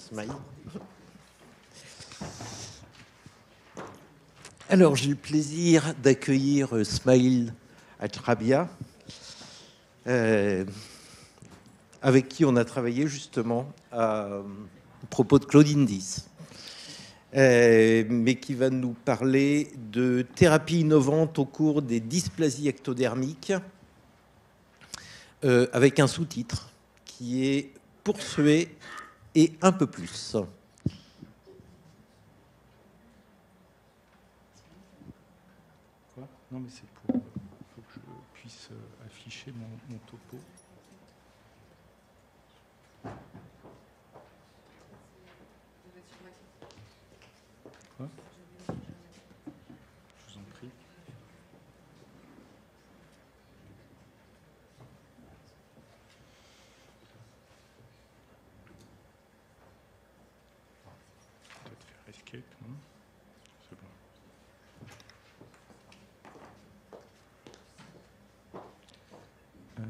Smile. Alors, j'ai le plaisir d'accueillir Smail Attrabia, avec qui on a travaillé justement à propos de Claudine 10, mais qui va nous parler de thérapie innovante au cours des dysplasies ectodermiques, avec un sous-titre qui est « Pour suer et un peu plus ». Non, mais c'est pour. Il faut que je puisse afficher mon topo. Quoi ? Je vous en prie. Peut-être faire escape, non ? C'est bon. Alors.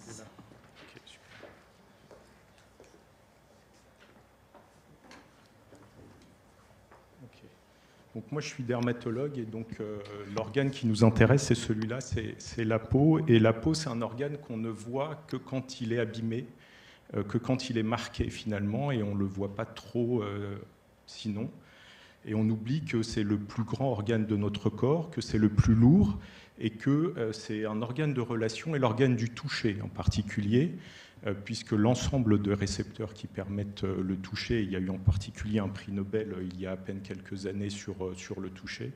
C'est là. Ok, super. Ok. Donc moi je suis dermatologue et donc l'organe qui nous intéresse c'est celui-là, c'est la peau. Et la peau c'est un organe qu'on ne voit que quand il est abîmé, que quand il est marqué finalement, et on ne le voit pas trop sinon. Et on oublie que c'est le plus grand organe de notre corps, que c'est le plus lourd, et que c'est un organe de relation et l'organe du toucher en particulier, puisque l'ensemble de récepteurs qui permettent le toucher, il y a eu en particulier un prix Nobel il y a à peine quelques années sur le toucher,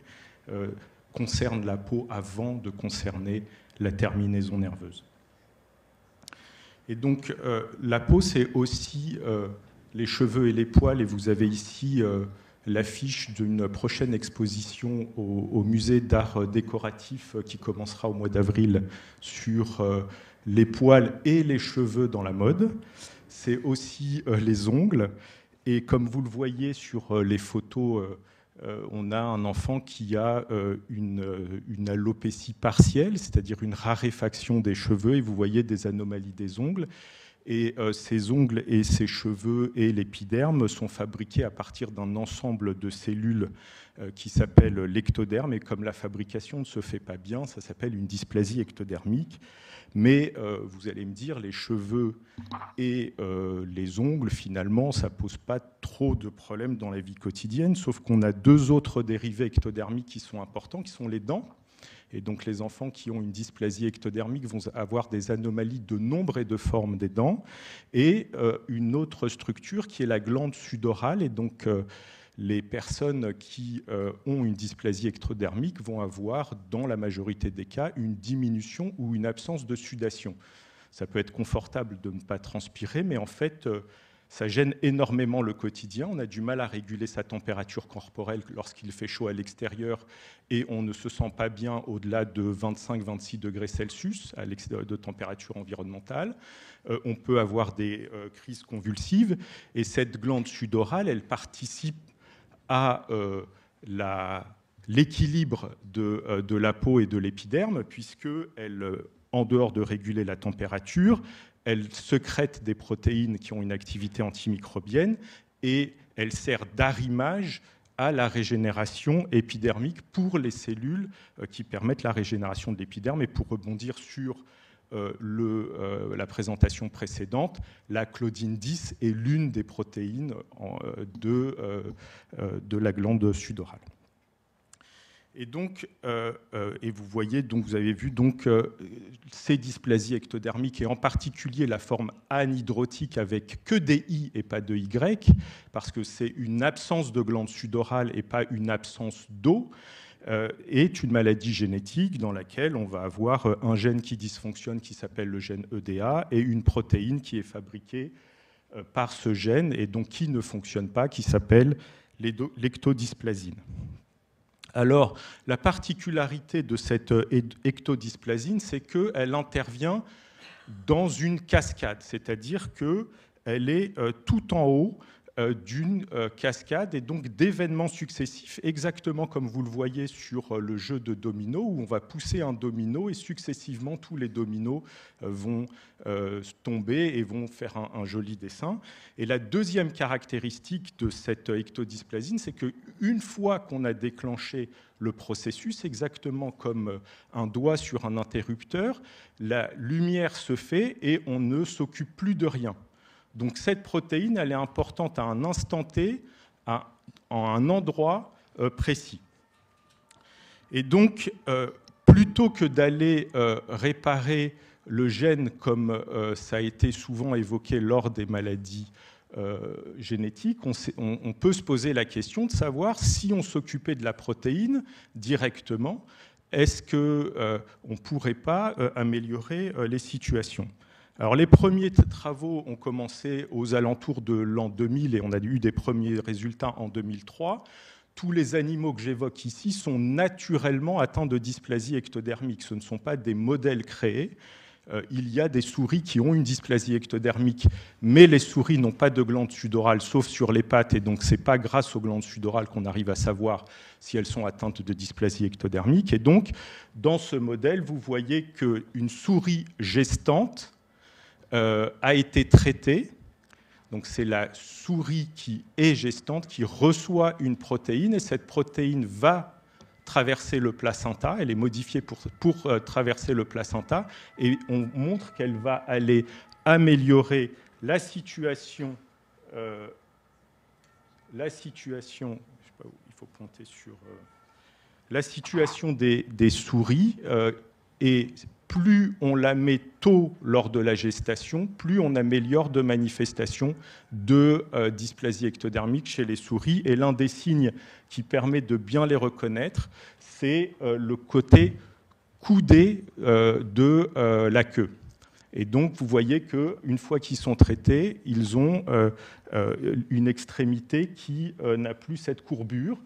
concerne la peau avant de concerner la terminaison nerveuse. Et donc la peau, c'est aussi les cheveux et les poils, et vous avez ici l'affiche d'une prochaine exposition au musée d'art décoratif qui commencera au mois d'avril sur les poils et les cheveux dans la mode. C'est aussi les ongles. Et comme vous le voyez sur les photos, on a un enfant qui a une alopécie partielle, c'est-à-dire une raréfaction des cheveux, et vous voyez des anomalies des ongles. Et ces ongles et ces cheveux et l'épiderme sont fabriqués à partir d'un ensemble de cellules qui s'appelle l'ectoderme. Et comme la fabrication ne se fait pas bien, ça s'appelle une dysplasie ectodermique. Mais vous allez me dire, les cheveux et les ongles, finalement, ça ne pose pas trop de problèmes dans la vie quotidienne, sauf qu'on a deux autres dérivés ectodermiques qui sont importants, qui sont les dents. Et donc les enfants qui ont une dysplasie ectodermique vont avoir des anomalies de nombre et de forme des dents. Et une autre structure qui est la glande sudorale. Et donc les personnes qui ont une dysplasie ectodermique vont avoir, dans la majorité des cas, une diminution ou une absence de sudation. Ça peut être confortable de ne pas transpirer, mais en fait, ça gêne énormément le quotidien. On a du mal à réguler sa température corporelle lorsqu'il fait chaud à l'extérieur et on ne se sent pas bien au-delà de 25-26 degrés Celsius de température environnementale. On peut avoir des crises convulsives et cette glande sudorale, elle participe à l'équilibre de la peau et de l'épiderme, puisqu'elle, en dehors de réguler la température, elle sécrète des protéines qui ont une activité antimicrobienne et elle sert d'arrimage à la régénération épidermique pour les cellules qui permettent la régénération de l'épiderme. Et pour rebondir sur la présentation précédente, la claudine 10 est l'une des protéines de la glande sudorale. Et donc, et vous voyez, donc vous avez vu donc ces dysplasies ectodermiques et en particulier la forme anhydrotique avec que des I et pas de Y, parce que c'est une absence de glande sudorale et pas une absence d'eau, est une maladie génétique dans laquelle on va avoir un gène qui dysfonctionne qui s'appelle le gène EDA et une protéine qui est fabriquée par ce gène et donc qui ne fonctionne pas, qui s'appelle l'ectodisplasine. Alors, la particularité de cette ectodisplasine, c'est qu'elle intervient dans une cascade, c'est-à-dire qu'elle est tout en haut d'une cascade et donc d'événements successifs, exactement comme vous le voyez sur le jeu de dominos, où on va pousser un domino et successivement tous les dominos vont tomber et vont faire un joli dessin. Et la deuxième caractéristique de cette ectodisplasine, c'est qu'une fois qu'on a déclenché le processus, exactement comme un doigt sur un interrupteur, la lumière se fait et on ne s'occupe plus de rien. Donc cette protéine, elle est importante à un instant T, à un endroit précis. Et donc, plutôt que d'aller réparer le gène, comme ça a été souvent évoqué lors des maladies génétiques, on peut se poser la question de savoir si on s'occupait de la protéine directement, est-ce qu'on ne pourrait pas améliorer les situations ? Alors, les premiers travaux ont commencé aux alentours de l'an 2000 et on a eu des premiers résultats en 2003. Tous les animaux que j'évoque ici sont naturellement atteints de dysplasie ectodermique. Ce ne sont pas des modèles créés. Il y a des souris qui ont une dysplasie ectodermique, mais les souris n'ont pas de glande sudorale, sauf sur les pattes, et donc ce n'est pas grâce aux glandes sudorales qu'on arrive à savoir si elles sont atteintes de dysplasie ectodermique. Et donc, dans ce modèle, vous voyez qu'une souris gestante a été traitée. Donc c'est la souris qui est gestante, qui reçoit une protéine, et cette protéine va traverser le placenta, elle est modifiée pour traverser le placenta, et on montre qu'elle va aller améliorer la situation, je sais pas où, il faut pointer sur la situation des souris, et plus on la met tôt lors de la gestation, plus on améliore de manifestations de dysplasie ectodermique chez les souris. Et l'un des signes qui permet de bien les reconnaître, c'est le côté coudé de la queue. Et donc, vous voyez qu'une fois qu'ils sont traités, ils ont une extrémité qui n'a plus cette courbure.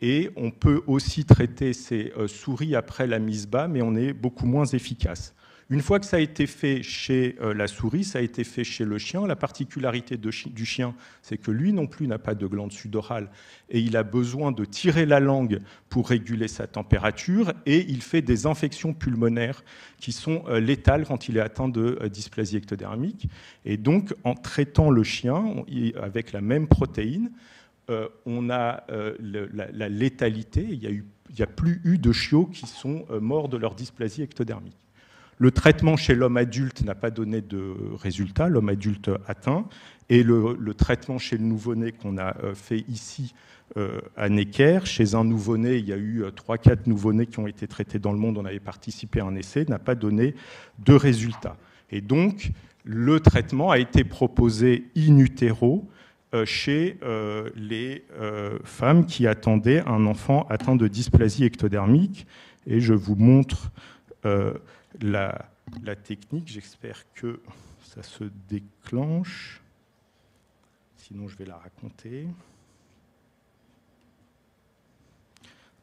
Et on peut aussi traiter ces souris après la mise bas, mais on est beaucoup moins efficace. Une fois que ça a été fait chez la souris, ça a été fait chez le chien. La particularité du chien, c'est que lui non plus n'a pas de glande sudorale et il a besoin de tirer la langue pour réguler sa température et il fait des infections pulmonaires qui sont létales quand il est atteint de dysplasie ectodermique. Et donc, en traitant le chien avec la même protéine, on a la létalité, il n'y a plus eu de chiots qui sont morts de leur dysplasie ectodermique. Le traitement chez l'homme adulte n'a pas donné de résultat, l'homme adulte atteint, et le traitement chez le nouveau-né qu'on a fait ici à Necker, chez un nouveau-né, il y a eu 3-4 nouveau-nés qui ont été traités dans le monde, on avait participé à un essai, n'a pas donné de résultat. Et donc, le traitement a été proposé in utero, chez les femmes qui attendaient un enfant atteint de dysplasie ectodermique. Et je vous montre la technique. J'espère que ça se déclenche. Sinon, je vais la raconter.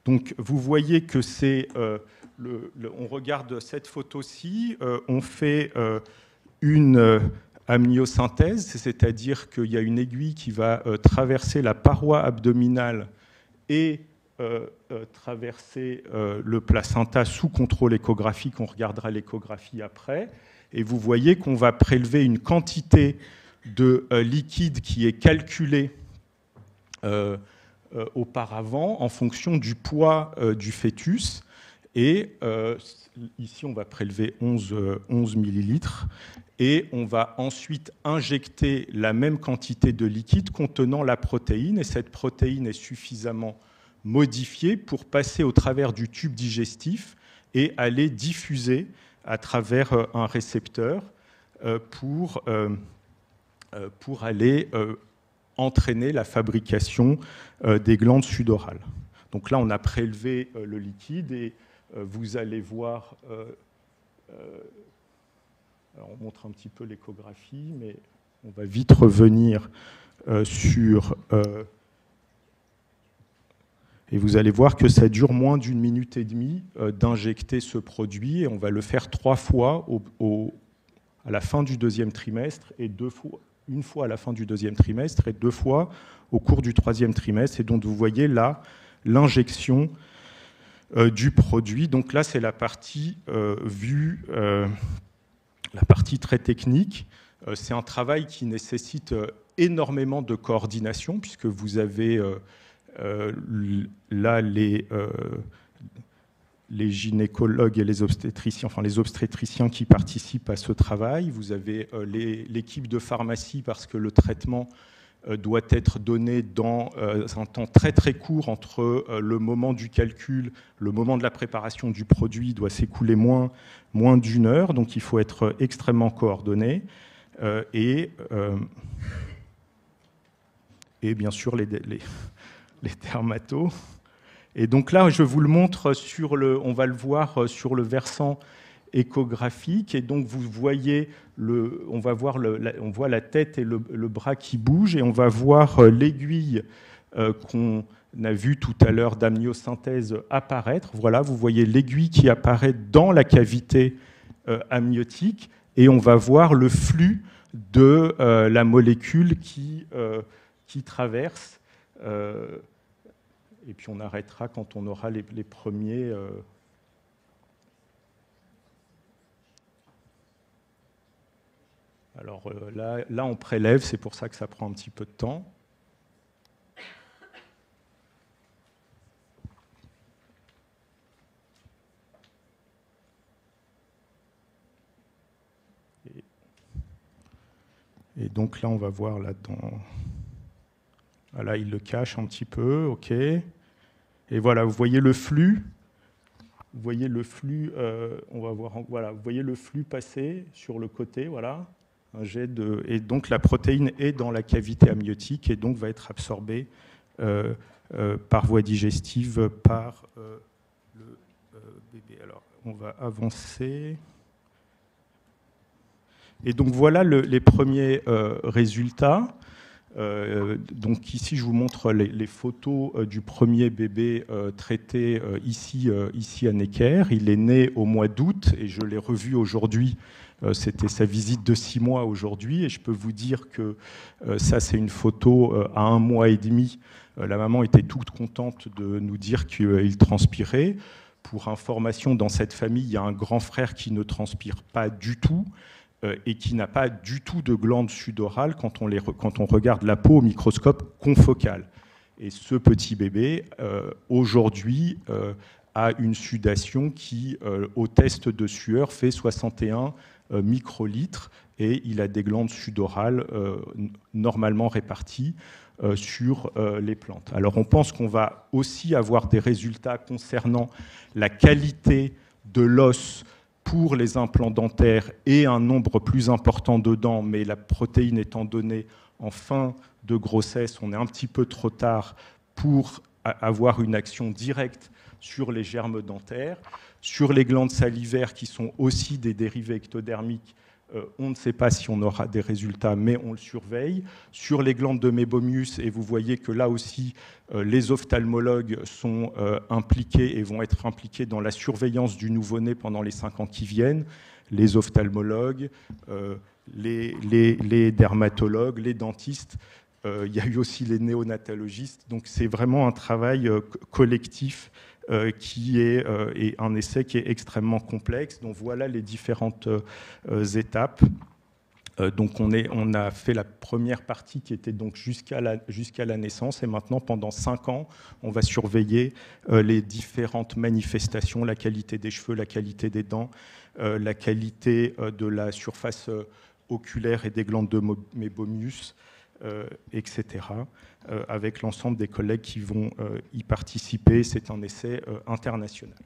Donc, vous voyez que c'est... on regarde cette photo-ci, on fait une... amniosynthèse, c'est-à-dire qu'il y a une aiguille qui va traverser la paroi abdominale et traverser le placenta sous contrôle échographique. On regardera l'échographie après. Et vous voyez qu'on va prélever une quantité de liquide qui est calculée auparavant en fonction du poids du fœtus. Et ici, on va prélever 11 millilitres. Et on va ensuite injecter la même quantité de liquide contenant la protéine. Et cette protéine est suffisamment modifiée pour passer au travers du tube digestif et aller diffuser à travers un récepteur pour aller entraîner la fabrication des glandes sudorales. Donc là, on a prélevé le liquide et vous allez voir... Alors on montre un petit peu l'échographie, mais on va vite revenir sur... et vous allez voir que ça dure moins d'1 minute et demie d'injecter ce produit. Et on va le faire 3 fois à la fin du 2e trimestre, et une fois à la fin du 2e trimestre et 2 fois au cours du 3e trimestre. Et donc vous voyez là l'injection du produit. Donc là, c'est la partie vue, la partie très technique. C'est un travail qui nécessite énormément de coordination, puisque vous avez là les gynécologues et les obstétriciens, enfin les obstétriciens qui participent à ce travail. Vous avez l'équipe de pharmacie, parce que le traitement doit être donné dans un temps très très court entre le moment du calcul, le moment de la préparation du produit doit s'écouler moins d'1 heure, donc il faut être extrêmement coordonné. Et bien sûr les dermatos. Et donc là, je vous le montre on va le voir sur le versant échographique. Et donc vous voyez, on voit la tête et le bras qui bougent, et on va voir l'aiguille qu'on a vue tout à l'heure d'amniosynthèse apparaître. Voilà, vous voyez l'aiguille qui apparaît dans la cavité amniotique, et on va voir le flux de la molécule qui traverse. Et puis on arrêtera quand on aura les premiers. Alors là, on prélève, c'est pour ça que ça prend un petit peu de temps. Et donc là, on va voir là-dedans. Voilà, il le cache un petit peu, ok. Et voilà, vous voyez le flux. Vous voyez le flux, on va voir, voilà, vous voyez le flux passer sur le côté, voilà. Un jet et donc la protéine est dans la cavité amniotique et donc va être absorbée par voie digestive par le bébé. Alors, on va avancer. Et donc voilà les premiers résultats. Donc ici, je vous montre les photos du premier bébé traité ici à Necker. Il est né au mois d'août et je l'ai revu aujourd'hui. C'était sa visite de 6 mois aujourd'hui. Et je peux vous dire que ça, c'est une photo à 1 mois et demi. La maman était toute contente de nous dire qu'il transpirait. Pour information, dans cette famille, il y a un grand frère qui ne transpire pas du tout et qui n'a pas du tout de glandes sudorales quand on regarde la peau au microscope confocal. Et ce petit bébé, aujourd'hui, a une sudation qui, au test de sueur, fait 61 microlitres, et il a des glandes sudorales normalement réparties sur les plantes. Alors on pense qu'on va aussi avoir des résultats concernant la qualité de l'os pour les implants dentaires et un nombre plus important de dents, mais la protéine étant donnée en fin de grossesse, on est un petit peu trop tard pour avoir une action directe sur les germes dentaires. Sur les glandes salivaires, qui sont aussi des dérivés ectodermiques, on ne sait pas si on aura des résultats, mais on le surveille. Sur les glandes de Meibomius, et vous voyez que là aussi, les ophtalmologues sont impliqués et vont être impliqués dans la surveillance du nouveau-né pendant les 5 ans qui viennent. Les ophtalmologues, les dermatologues, les dentistes. Il y a eu aussi les néonatologistes. Donc c'est vraiment un travail collectif qui est un essai qui est extrêmement complexe. Donc voilà les différentes étapes. Donc on a fait la première partie qui était donc jusqu'à la naissance, et maintenant pendant 5 ans, on va surveiller les différentes manifestations, la qualité des cheveux, la qualité des dents, la qualité de la surface oculaire et des glandes de Meibomius, etc., avec l'ensemble des collègues qui vont y participer. C'est un essai international.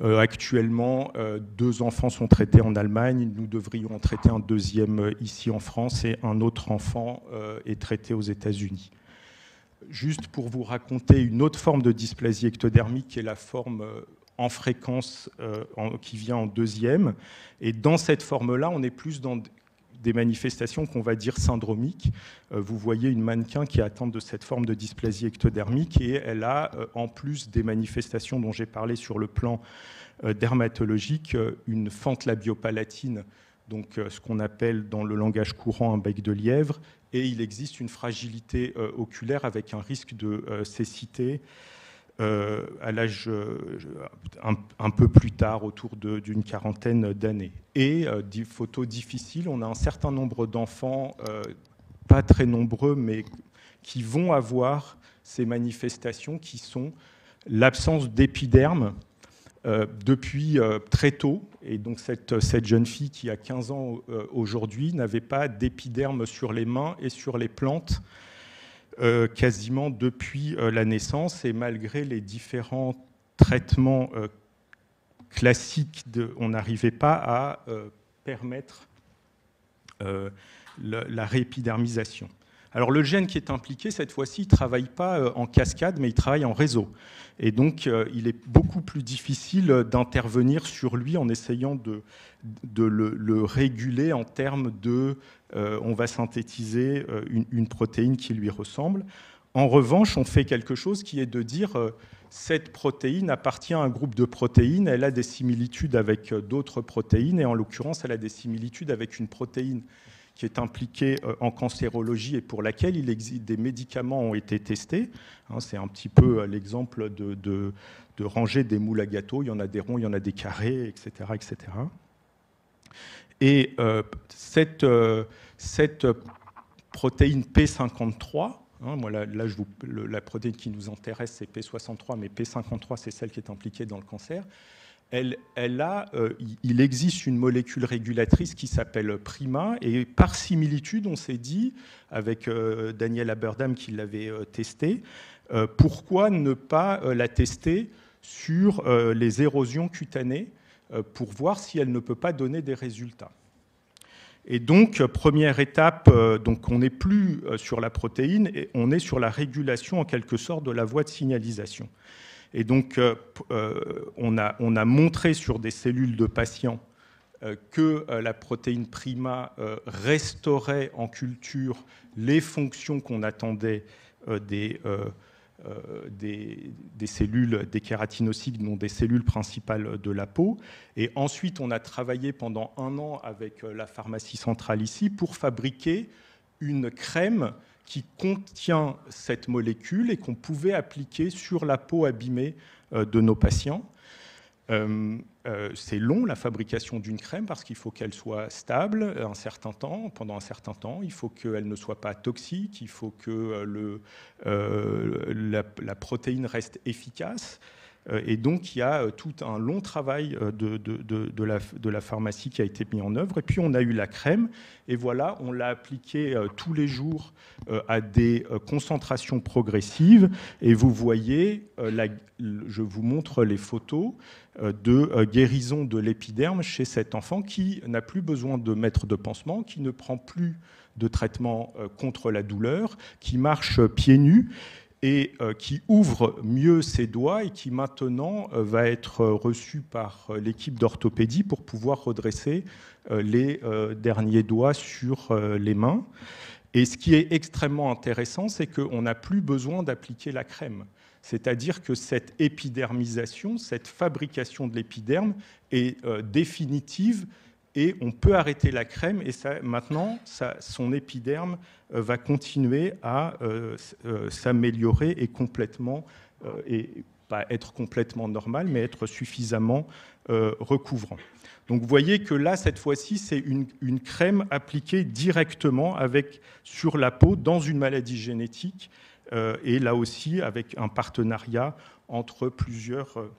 Actuellement, 2 enfants sont traités en Allemagne. Nous devrions en traiter un 2e ici en France, et un autre enfant est traité aux États-Unis. Juste pour vous raconter une autre forme de dysplasie ectodermique, qui est la forme en fréquence qui vient en 2e. Et dans cette forme-là, on est plus dans des manifestations qu'on va dire syndromiques. Vous voyez une mannequin qui est atteinte de cette forme de dysplasie ectodermique et elle a, en plus des manifestations dont j'ai parlé sur le plan dermatologique, une fente labiopalatine, donc ce qu'on appelle dans le langage courant un bec de lièvre, et il existe une fragilité oculaire avec un risque de cécité à l'âge un peu plus tard, autour d'une quarantaine d'années. Et photos difficiles, on a un certain nombre d'enfants, pas très nombreux, mais qui vont avoir ces manifestations qui sont l'absence d'épiderme depuis très tôt. Et donc cette jeune fille qui a 15 ans aujourd'hui n'avait pas d'épiderme sur les mains et sur les plantes quasiment depuis la naissance, et malgré les différents traitements classiques, on n'arrivait pas à permettre la réépidermisation. Alors le gène qui est impliqué, cette fois-ci, il ne travaille pas en cascade, mais il travaille en réseau. Et donc il est beaucoup plus difficile d'intervenir sur lui en essayant de le réguler en termes de on va synthétiser une protéine qui lui ressemble. En revanche, on fait quelque chose qui est de dire cette protéine appartient à un groupe de protéines, elle a des similitudes avec d'autres protéines, et en l'occurrence, elle a des similitudes avec une protéine qui est impliquée en cancérologie et pour laquelle il existe des médicaments ont été testés. C'est un petit peu l'exemple de ranger des moules à gâteau. Il y en a des ronds, il y en a des carrés, etc. etc. Et cette protéine P53, moi, là, la protéine qui nous intéresse, c'est P63, mais P53, c'est celle qui est impliquée dans le cancer. Il existe une molécule régulatrice qui s'appelle Prima, et par similitude, on s'est dit, avec Daniel Aberdam qui l'avait testé, pourquoi ne pas la tester sur les érosions cutanées pour voir si elle ne peut pas donner des résultats. Et donc, première étape, donc on n'est plus sur la protéine, et on est sur la régulation en quelque sorte de la voie de signalisation. Et donc, on a montré sur des cellules de patients que la protéine Prima restaurait en culture les fonctions qu'on attendait des cellules, des kératinocytes, dont des cellules principales de la peau. Et ensuite, on a travaillé pendant 1 an avec la pharmacie centrale ici pour fabriquer une crème qui contient cette molécule et qu'on pouvait appliquer sur la peau abîmée de nos patients. C'est long, la fabrication d'une crème, parce qu'il faut qu'elle soit stable pendant un certain temps. Il faut qu'elle ne soit pas toxique, il faut que la protéine reste efficace. Et donc, il y a tout un long travail de la pharmacie qui a été mis en œuvre. Et puis, on a eu la crème. Et voilà, on l'a appliquée tous les jours à des concentrations progressives. Et vous voyez, je vous montre les photos de guérison de l'épiderme chez cet enfant qui n'a plus besoin de mettre de pansement, qui ne prend plus de traitement contre la douleur, qui marche pieds nus et qui ouvre mieux ses doigts et qui maintenant va être reçu par l'équipe d'orthopédie pour pouvoir redresser les derniers doigts sur les mains. Et ce qui est extrêmement intéressant, c'est qu'on n'a plus besoin d'appliquer la crème. C'est-à-dire que cette épidermisation, cette fabrication de l'épiderme est définitive, et on peut arrêter la crème, et maintenant, son épiderme va continuer à s'améliorer et complètement, et pas être complètement normal, mais être suffisamment recouvrant. Donc vous voyez que là, cette fois-ci, c'est une crème appliquée directement sur la peau dans une maladie génétique, et là aussi avec un partenariat entre plusieurs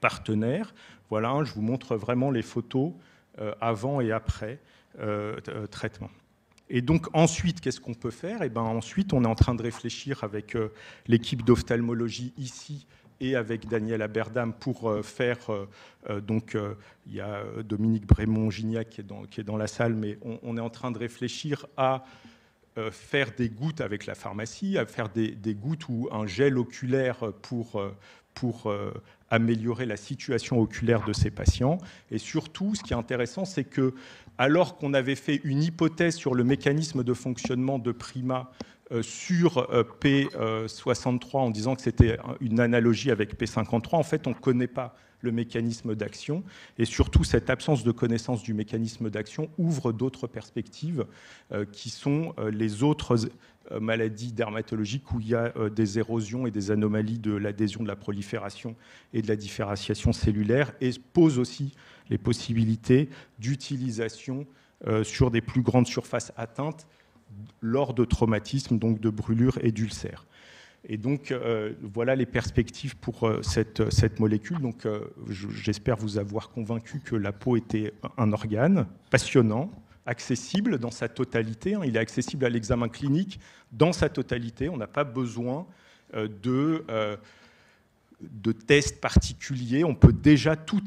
partenaires. Voilà, je vous montre vraiment les photos avant et après traitement. Et donc ensuite, qu'est-ce qu'on peut faire ? Ensuite, on est en train de réfléchir avec l'équipe d'ophtalmologie ici et avec Daniel Aberdam pour faire... il y a Dominique Brémond-Gignac qui est dans la salle, mais on est en train de réfléchir à faire des gouttes avec la pharmacie, à faire des gouttes ou un gel oculaire pour améliorer la situation oculaire de ces patients. Et surtout, ce qui est intéressant, c'est que alors qu'on avait fait une hypothèse sur le mécanisme de fonctionnement de Prima sur P63 en disant que c'était une analogie avec P53, en fait, on ne connaît pas le mécanisme d'action. Et surtout, cette absence de connaissance du mécanisme d'action ouvre d'autres perspectives qui sont les autres maladies dermatologiques où il y a des érosions et des anomalies de l'adhésion, de la prolifération et de la différenciation cellulaire, et pose aussi les possibilités d'utilisation sur des plus grandes surfaces atteintes lors de traumatismes, donc de brûlures et d'ulcères. Et donc, voilà les perspectives pour cette molécule. Donc, j'espère vous avoir convaincu que la peau était un organe passionnant, accessible dans sa totalité. Il est accessible à l'examen clinique dans sa totalité. On n'a pas besoin de tests particuliers. On peut déjà tout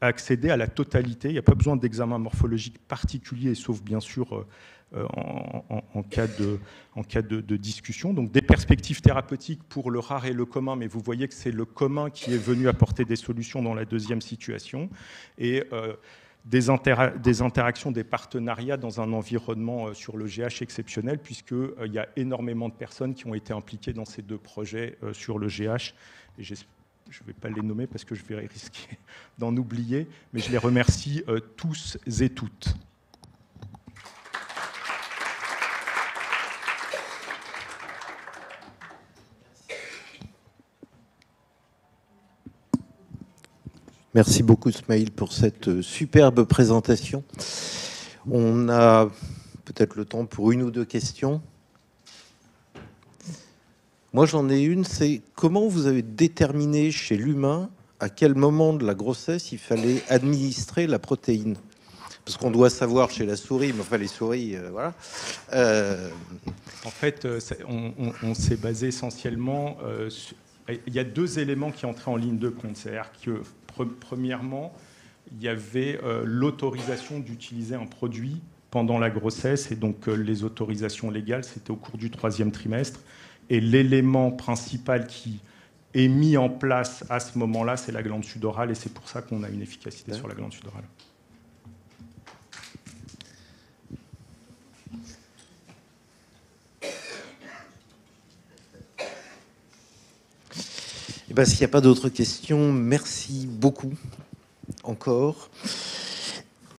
accéder à la totalité. Il n'y a pas besoin d'examen morphologique particulier, sauf bien sûr en cas de discussion. Donc des perspectives thérapeutiques pour le rare et le commun, mais vous voyez que c'est le commun qui est venu apporter des solutions dans la deuxième situation. Et des interactions, des partenariats dans un environnement sur le GH exceptionnel, puisqu'il y a énormément de personnes qui ont été impliquées dans ces deux projets sur le GH. Et je ne vais pas les nommer parce que je vais risquer d'en oublier, mais je les remercie tous et toutes. Merci beaucoup, Smaïl, pour cette superbe présentation. On a peut-être le temps pour une ou deux questions. Moi, j'en ai une, c'est comment vous avez déterminé chez l'humain à quel moment de la grossesse il fallait administrer la protéine? Parce qu'on doit savoir chez la souris, mais enfin les souris, voilà. En fait, on s'est basé essentiellement... il y a deux éléments qui entraient en ligne de compte. C'est-à-dire que, premièrement, il y avait l'autorisation d'utiliser un produit pendant la grossesse. Et donc, les autorisations légales, c'était au cours du 3e trimestre. Et l'élément principal qui est mis en place à ce moment-là, c'est la glande sudorale. Et c'est pour ça qu'on a une efficacité sur la glande sudorale. Eh bien, s'il n'y a pas d'autres questions, merci beaucoup encore.